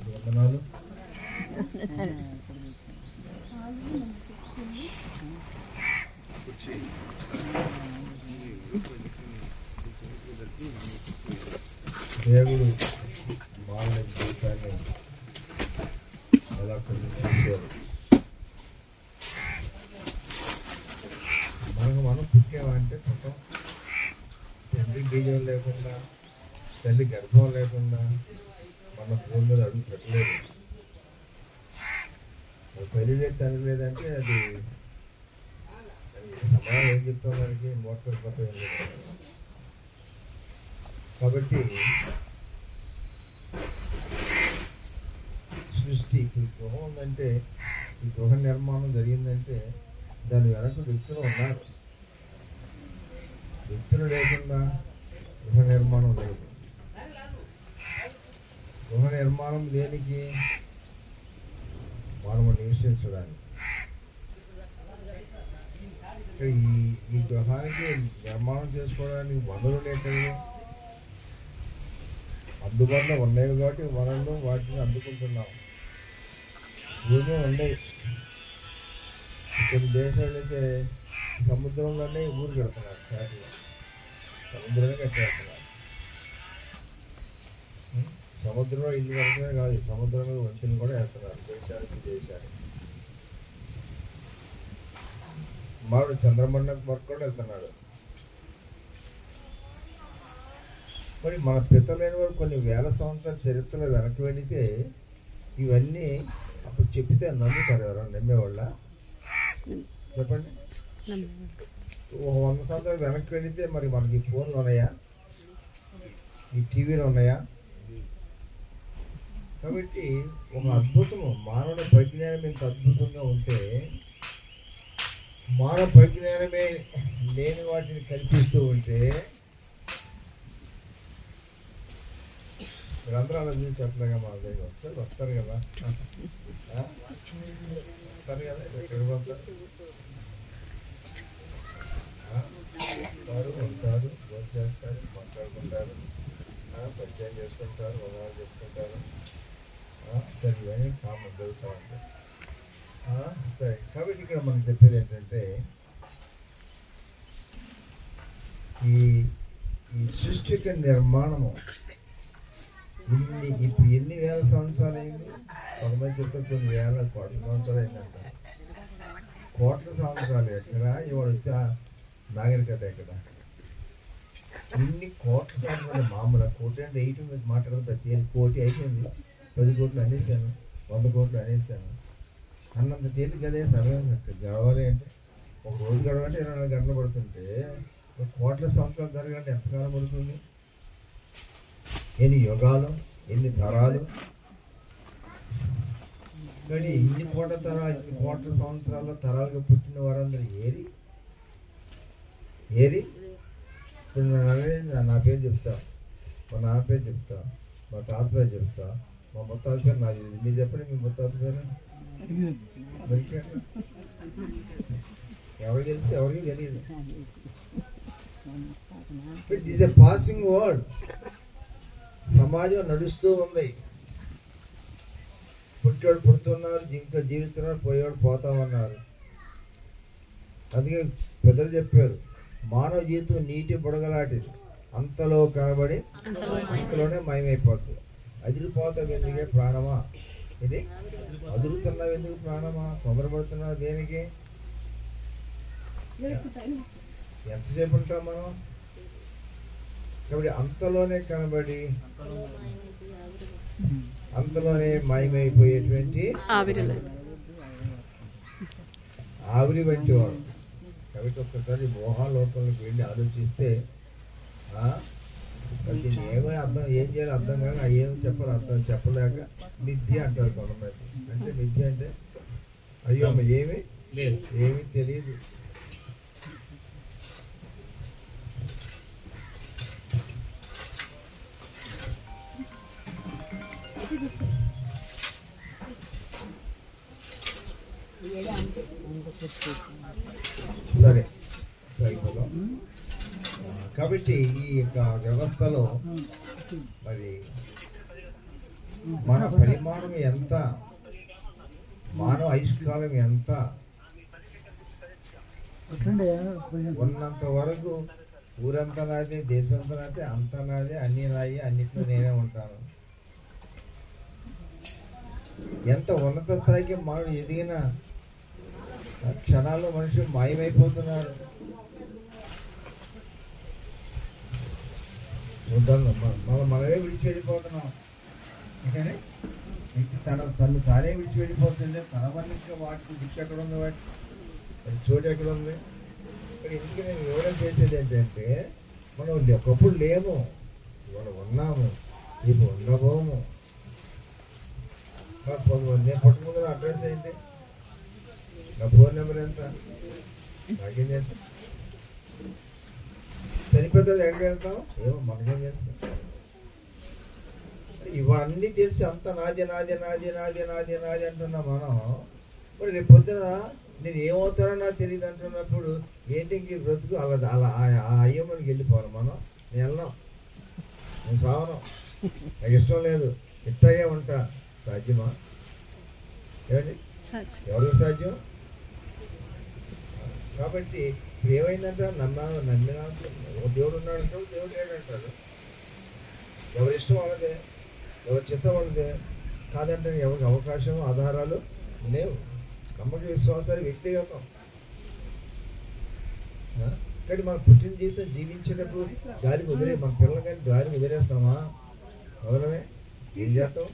వందనాలు. దేవుడు మానవ జీవితాన్ని ఎలా కలిగించారు. మనం పుట్టామంటే పాపం తండ్రి బీజం లేకుండా, తల్లి గర్భం లేకుండా మన భూమి మీద అడుగు పెట్టలేదు. తల్లి లేదు, తండ్రి లేదంటే అది సమయం ఏం చెప్తాం, దానికి మోటార్ తప్ప ఏం లేదు. కాబట్టి సృష్టి ఈ గృహం ఉందంటే, ఈ గృహ నిర్మాణం జరిగిందంటే దాని వెనక వ్యక్తులు ఉన్నారు. వ్యక్తులు లేకుండా గృహ నిర్మాణం లేదు. గృహ నిర్మాణం దేనికి? మనము నివసించడానికి. ఈ గృహానికి నిర్మాణం చేసుకోవడానికి వనరులు లేకుండా అందుబాటులో ఉన్నాయి కాబట్టి వనరులు వాటిని అందుకుంటున్నాం. భూమి ఉన్నాయి. కొన్ని దేశాలైతే సముద్రంలోనే ఊరు కడుతున్నారు. చాటుగా సముద్రమే కట్టేస్తున్నారు. సముద్రంలో ఇల్లు కట్టడమే కాదు, సముద్రం మీద వంతులు కూడా వేస్తున్నారు దేశానికి దేశానికి. మాడు చంద్రమండలం వరకు కూడా వెళ్తున్నాడు. మరి మన పితలైన వారు కొన్ని వేల సంవత్సరాల చరిత్రలో వెనక్కి వెళితే ఇవన్నీ అప్పుడు చెప్తే నమ్ముతారు. ఎవరైనా నమ్మేవాళ్ళ? చెప్పండి. 100 సంవత్సరాలు వెనక్కి వెళితే మరి మనకి ఫోన్లు ఉన్నాయా? ఈ టీవీలు ఉన్నాయా? కాబట్టి ఒక అద్భుతము, మానవుని పరిజ్ఞానం ఇంత అద్భుతంగా ఉంటే మానవ పరిజ్ఞానమే లేని వాటిని కల్పిస్తూ ఉంటే మీరందరూ అలా చూసి చెప్పలేగా, మా దగ్గర వస్తారు కదా, వస్తారు కదా, ఎక్కడికి వస్తారు, ఉంటారు, భోజనం చేస్తారు, మాట్లాడుకుంటారు, పరిచయం చేసుకుంటారు, వదనాలు చేసుకుంటారు. సరే, ఇవన్నీ కామన్ జరుగుతూ ఉంటాయి. సరే, కాబట్టి ఇక్కడ మనం చెప్పేది ఏంటంటే ఈ సృష్టి యొక్క నిర్మాణము ఇప్పుడు ఎన్ని వేల సంవత్సరాలు అయింది? కొంతమంది చెప్తే కొన్ని వేల కోట్ల సంవత్సరాలు అయిందంట. కోట్ల సంవత్సరాలు ఎక్కడ? ఇవాడు వచ్చా నాగరికత ఎక్కడ? ఇన్ని కోట్ల సంవత్సరాలు మామూలు. కోటి అంటే 8 మీద మాట్లాడదు. ప్రతి కోటి అయిపోయింది. 10 కోట్లు అనేసాను, 100 కోట్లు అనేసాను అన్నంత తేలిక అదే సమయం గడవాలి అంటే. ఒక రోజు గడవాలంటే 24 గంటలు పడుతుంటే కోట్ల సంవత్సరాలు జరగాలంటే ఎంతకాలం పడుతుంది? ఎన్ని యుగాలు, ఎన్ని తరాలు. కానీ ఇన్ని కోట్ల సంవత్సరాల్లో తరాలుగా పుట్టిన వారందరూ ఏరి ఇప్పుడు నా పేరు చెప్తా, మా నాన్న పేరు చెప్తా, మా తాత పేరు చెప్తా, మా ముత్తాత పేరు నాకు తెలియదు. మీరు చెప్పండి, మీ ముత్తాత పేరు ఎవరికి తెలుసు? ఎవరికి తెలియదు. It is a passing word. సమాజం నడుస్తూ ఉంది. పుట్టేవాడు పుడుతున్నారు, జీవిస్తున్నారు, పోయేవాడు పోతామన్నారు. అందుకే పెద్దలు చెప్పారు, మానవ జీవితం నీటి బుడగలాంటిది, అంతలో కనబడి అంతలోనే మాయమైపోతుంది. అదిరిపోతావు ఎందుకే ప్రాణమా? ఇది అదురుతున్నావు ఎందుకు ప్రాణమా? తొందరపడుతున్నావు దేనికి? ఎంతసేపు ఉంటాం మనం? కాబట్టి అంతలోనే కనబడి అంతలోనే మాయమైపోయేటువంటి ఆవిరి వంటి వాడు. కాబట్టి ఒక్కసారి మోహాలోకంలోకి వెళ్ళి ఆలోచిస్తే దీన్ని ఏమో అర్థం, ఏం చేయాలి అర్థం కాక ఏమి చెప్పాలి అర్థం చెప్పలేక మిథ్య అంటారు కొంతమంది. అంటే మిథ్య అంటే అయ్యో ఏమి తెలియదు. సరే సైకోలో. కాబట్టి ఈ యొక్క వ్యవస్థలో మరి మన పరిమాణం ఎంత, మానవ ఆయుష్కాలం ఎంత ఉన్నంత వరకు ఊరంతా నాది, దేశంతా నాది, అంతా నాది, అన్నీ నాయి, అన్నిట్లో నేనే ఉంటాను. ఎంత ఉన్నత స్థాయికి మానవుడు ఎదిగిన క్షణాల్లో మనుషులు మాయమైపోతున్నారు. మనమే విడిచి వెళ్ళిపోతున్నాం. తను తానే విడిచి వెళ్ళిపోతుంది. తన వల్ల వాటికి దిక్కు ఎక్కడ ఉంది, వాటి చోటు ఎక్కడ ఉంది? ఇక్కడ ఇందుకు నేను వివరం చేసేది ఏంటంటే, మనం ఒకప్పుడు లేము, ఇవాళ ఉన్నాము, ఇప్పుడు ఉండబోము. నేను పుట్టముందు అడ్రస్ ఏంటి, నా ఫోన్ నెంబర్ ఎంత, నాకేం తెలుసు? చనిపోతుంది ఎక్కడికి వెళ్తాం, ఏమో మనకేం తెలుసు? ఇవన్నీ తెలిసి అంత నాది నాది నాది నాది నాది నాది అంటున్నా మనం. మరి రేపు పొద్దున నేను ఏమవుతానో నాకు తెలియదు అంటున్నప్పుడు ఏంటి ఇంక బ్రతుకు అలా అలా ఆ అయ్యమ్మకి వెళ్ళిపోవాలి మనం. నేను వెళ్ళను, నేను సావను, నాకు ఇష్టం లేదు, ఇట్లాగే ఉంటా. సాధ్యమా? ఏమండి, ఎవరికి సాధ్యం? కాబట్టి ఇప్పుడు ఏమైందంటే నమ్మినా దేవుడు ఉన్నాడంటాడు, దేవుడు లేడంటాడు. ఎవరి ఇష్టం వాళ్ళదే, ఎవరి చిత్తం వాళ్ళదే. కాదంటే ఎవరికి అవకాశం, ఆధారాలు లేవు. నమ్మక విశ్వాసాలు వ్యక్తిగతం. కానీ మనం పుట్టిన జీవితం జీవించేటప్పుడు గాలికి వదిలే, మన పిల్లలు కానీ గాలికి వదిలేస్తామా? వదలమే. ఏం చేస్తాం?